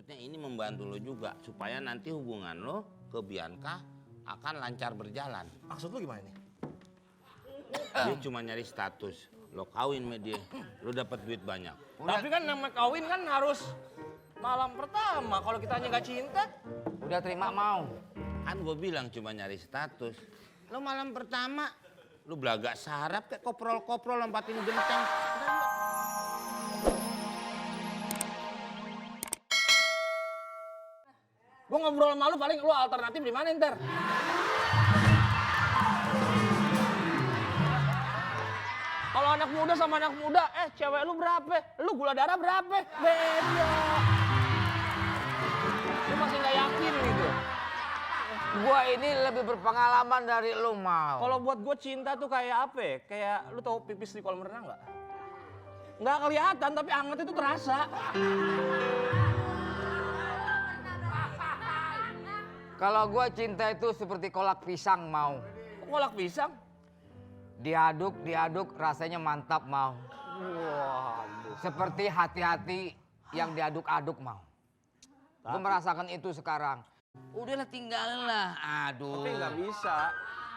Maksudnya ini membantu lo juga supaya nanti hubungan lo ke Bianca akan lancar berjalan. Maksud lu gimana nih? Dia cuma nyari status. Lo kawin sama dia, lo dapat duit banyak. Tapi kan nama kawin kan harus malam pertama. Kalau kita nggak cinta, Udah terima mau. Kan gue bilang cuma nyari status. Lo malam pertama, lo belagak sarap kayak koprol-koprol lompatin genteng. gue ngobrol sama lu paling lu alternatif di mana ntar? Kalau anak muda sama anak muda, cewek lu berapa? Lu gula darah berapa? Beda. Lu masih nggak yakin gitu. Gua ini lebih berpengalaman dari lu, Mau. Kalau buat gue cinta tuh kayak apa ya? Kayak lu tau pipis di kolam renang nggak? Nggak kelihatan tapi hangat itu terasa. Kalau gua cinta itu seperti kolak pisang, Mau. Kolak pisang? Diaduk, rasanya mantap, Mau. Waduh. Seperti hati-hati yang diaduk-aduk, Mau. Gue merasakan itu sekarang. Udahlah tinggalin lah, aduh. Tapi nggak bisa.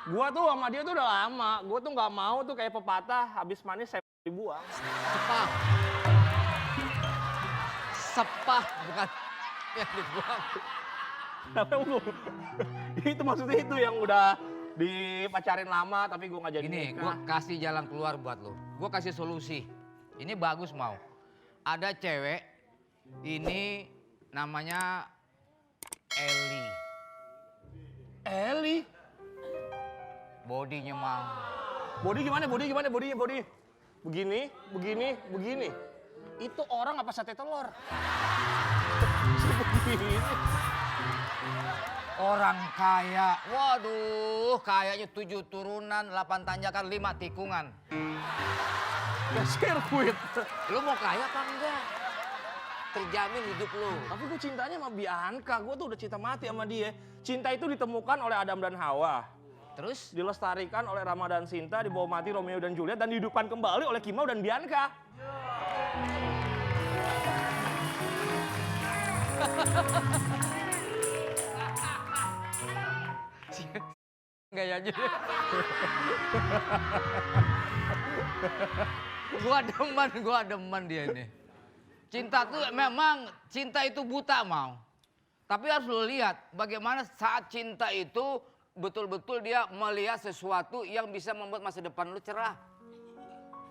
Gua tuh sama dia tuh udah lama. Gua tuh nggak mau tuh kayak pepatah habis manis saya dibuang. Sepah. Sepah, bukan yang dibuang. Itu maksudnya itu yang udah dipacarin lama tapi gua nggak jadi Gini, nikah. gue kasih jalan keluar buat lo. Gue kasih solusi. Ini bagus, Mau. Ada cewek, ini namanya Eli. Eli. Bodinya, Mau. Body gimana? Body. Begini. Itu orang apa sate telur? Begini. Orang kaya. Waduh, kayaknya 7 turunan, 8 tanjakan, 5 tikungan. Kayak sirkuit. Lu mau kaya apa enggak? Terjamin hidup lu. Tapi gue cintanya sama Bianca. Gue tuh udah cinta mati sama dia. Cinta itu ditemukan oleh Adam dan Hawa. Terus? Dilestarikan oleh Rama dan Sinta, dibawa mati Romeo dan Juliet, dan dihidupkan kembali oleh Kimau dan Bianca. Gayanya. Gua demen dia ini. Cinta tuh memang, cinta itu buta, Mau. Tapi harus lu lihat bagaimana saat cinta itu betul-betul dia melihat sesuatu yang bisa membuat masa depan lu cerah.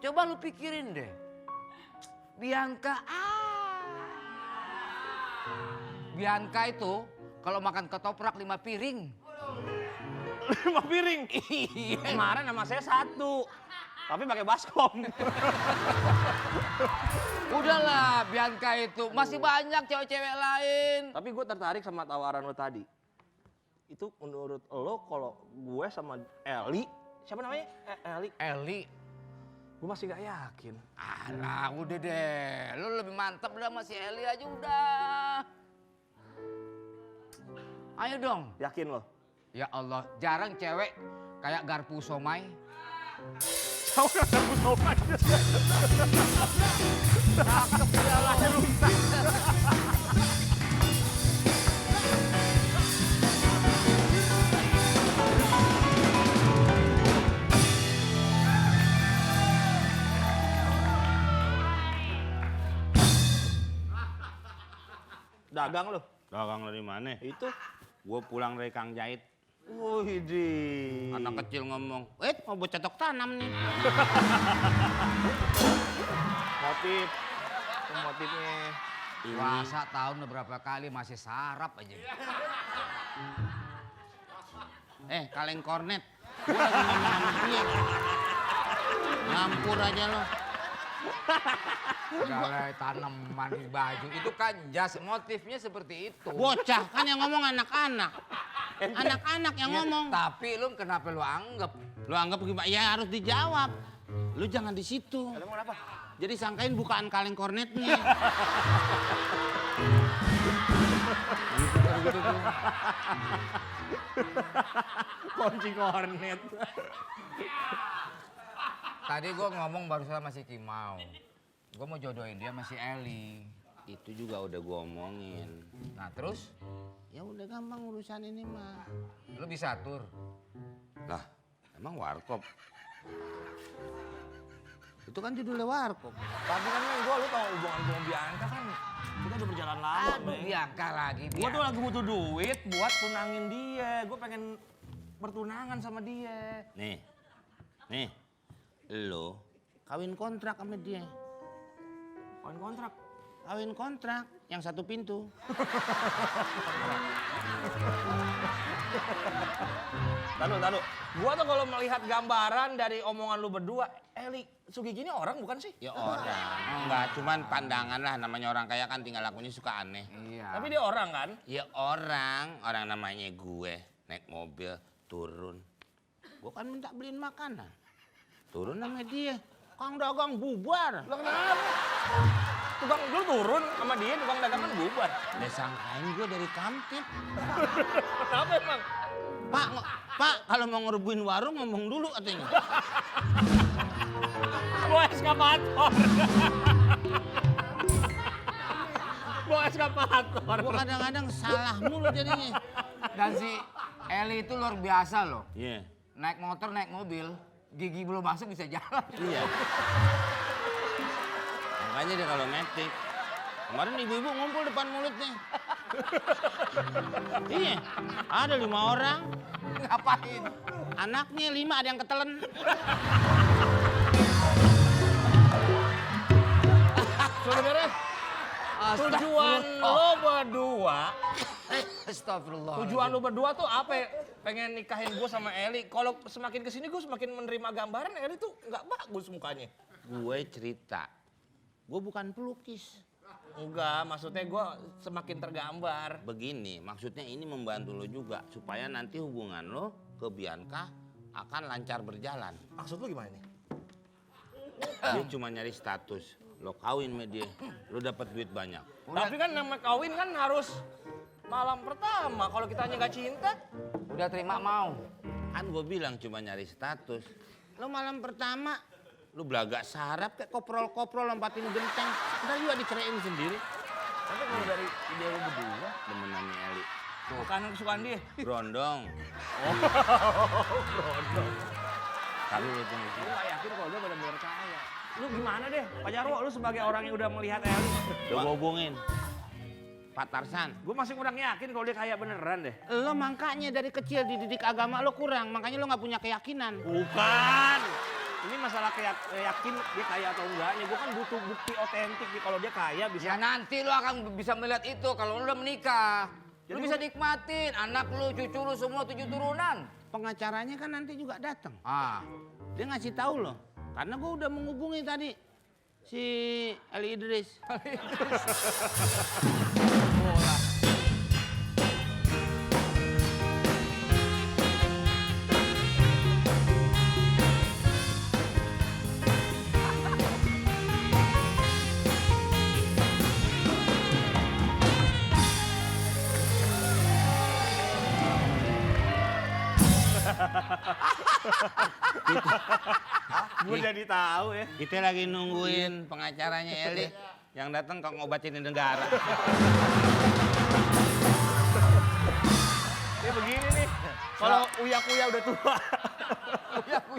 Coba lu pikirin deh. Bianca, Bianca itu kalau makan ketoprak 5 piring. 5 piring? Iya. Kemarin sama saya 1. Tapi pakai baskom. Udahlah, Bianca itu masih banyak cewek-cewek lain. Tapi gue tertarik sama tawaran lo tadi. Itu menurut lo kalau gue sama Eli, siapa namanya? Eli. Eli, Gue masih gak yakin. alah udah deh, lu lebih mantap udah masih Eli aja udah. Ayo dong. Yakin lo? Ya Allah, jarang cewek kayak garpu somai. Tahu gak garpu somai? Cakep dia lah. Dagang lo? Dagang dari mana? Itu. Gue pulang dari Kang Jahit. Wih di. Anak kecil ngomong, mau buat cetok tanam nih. Motif. Itu motifnya. Puasa tahun udah berapa kali masih sarap aja. Kaleng kornet. Gue lagi ngomong sama dia. Nyampur aja lo. Galai tanaman di baju itu kan jas, motifnya seperti itu. Bocah kan yang ngomong anak-anak. Anak-anak yang Ya, ngomong. tapi lu kenapa lu anggap? Lu anggap gimana? Ya harus dijawab. Lu jangan di situ. Emang kenapa? Jadi sangkain bukaan kaleng kornetnya. Kunci kornet. Tadi gue ngomong barusan sama si Kimau. Gue mau jodohin dia sama si Eli. Itu juga udah gua omongin. Nah terus Ya udah gampang urusan ini mah. lu bisa atur. Lah, emang warkop? Itu kan judulnya warkop. Tapi kan gue lu tau hubungan gue sama Bianca kan kita udah berjalan lama, Aduh Meng. Bianca lagi. Gue tuh lagi butuh duit buat tunangin dia. Gue pengen bertunangan sama dia. Nih, lo kawin kontrak sama dia. Poin kontrak. Kawin kontrak yang satu pintu. Taduh. Gua tuh kalau melihat gambaran dari omongan lu berdua, Eli Sugigi ini orang bukan sih? Ya orang, enggak cuman pandangan lah, namanya orang kaya kan tinggal lakunya suka aneh. Iya. Tapi dia orang kan? Ya orang namanya gue naik mobil turun. Gue kan minta beliin makanan. Turun sama dia, kang dagang bubar. Lah kenapa? Tukang dulu turun sama dia, tukang dagangan bubar. Dia sangkain gue dari Kamtip. Kenapa emang? Pak, kalau mau ngerebuin warung ngomong dulu katanya. Bawa eskapator. Bawa eskapator. Gue kadang-kadang salah mulu jadinya. Dan si Eli itu luar biasa loh. Iya. Naik motor, naik mobil, gigi belum masuk bisa jalan. Iya. Makanya dia kalau metik. Kemarin ibu-ibu ngumpul depan mulutnya. Iya, ada 5 orang. Ngapain? Anaknya 5 ada yang ketelen. Sebenarnya tujuan lo berdua, Astagfirullah. tujuan lo berdua tuh apa ya? Pengen nikahin gue sama Eli. Kalau semakin kesini gue semakin menerima gambaran Eli tuh nggak bagus mukanya. Gue cerita, gue bukan pelukis. Enggak, maksudnya gue semakin tergambar. Begini, maksudnya ini membantu lo juga supaya nanti hubungan lo ke Bianca akan lancar berjalan. Maksud lo gimana nih? Dia cuma nyari status, lo kawin sama dia, lo dapat duit banyak. Tapi kan nama kawin kan harus malam pertama. Kalau kita hanya nggak cinta, Udah terima mau. Kan gue bilang cuma nyari status. Lo malam pertama, lo belagak sarap kayak koprol-koprol lompatin genteng. Ntar juga diceraiin sendiri. tapi kalau dari ide lo berdua, Demenannya Eli. bukan kesukaan dia. Brondong. Brodol. Kalau lo tunggu. Gue gak yakin kalau dia benar-benar kaya. Lu gimana deh, Pak Jarwo, lu sebagai orang yang udah melihat Eli. Udah gue hubungin. Pak Tarsan. Gue masih kurang yakin kalau dia kaya beneran deh. Lo makanya dari kecil dididik agama lo kurang, makanya lo nggak punya keyakinan. Bukan. Ini masalah yakin dia kaya atau enggaknya. Gue kan butuh bukti otentik nih kalau dia kaya bisa. Ya nanti lu akan bisa melihat itu kalau lu udah menikah. Lu Jadi bisa nikmatin anak lu, cucu lu semua 7 turunan. Pengacaranya kan nanti juga datang. Ah, Dia ngasih tahu lo, karena gue udah menghubungi tadi si Ali Idris. bola. Gue jadi tahu ya. Kita lagi nungguin pengacaranya Eli yang datang kok ngobatin negara. Ini begini nih. Kalau uya-kuya udah tua.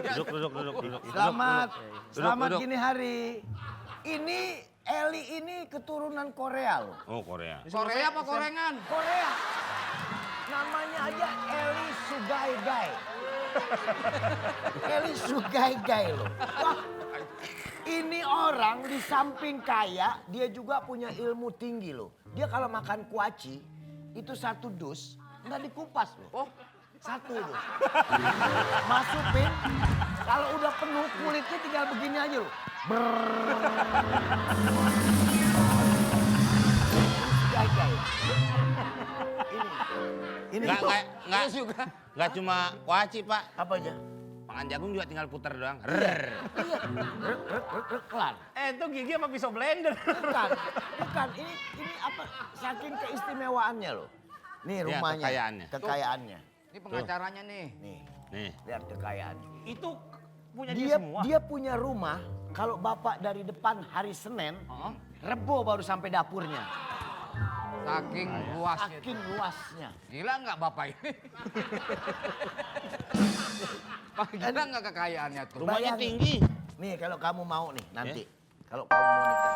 Duduk. Selamat Duduk. gini hari. Ini Eli ini keturunan Korea loh. Oh Korea. Korea apa korengan? Korea. Namanya aja Eli Sugaigai. Eli Sugaigai loh. Wah, ini orang di samping kaya, dia juga punya ilmu tinggi loh. Dia kalau makan kuaci, itu 1 dus, nggak dikupas loh. Oh, 1 dus. Masukin, kalau udah penuh kulitnya tinggal begini aja loh. Sugaigai. Ini. Nggak cuma kuaci Pak. Apa aja? Pangan jagung juga tinggal puter doang. Iya. Kelar. Itu gigi apa pisau blender? Bukan. Ini apa? Saking keistimewaannya loh. Nih Ya, rumahnya. kekayaannya. Kekayaannya. ini pengacaranya nih. Nih, Nih. lihat kekayaannya. Itu punya dia semua. Dia punya rumah kalau bapak dari depan hari Senin, Rebo baru sampai dapurnya. Saking luasnya. Saking luasnya. Gila nggak bapak ini? Pak, gila nggak kekayaannya tuh? Rumahnya Bayangin. tinggi. Nih kalau kamu mau nih nanti, kalau kamu mau nikah.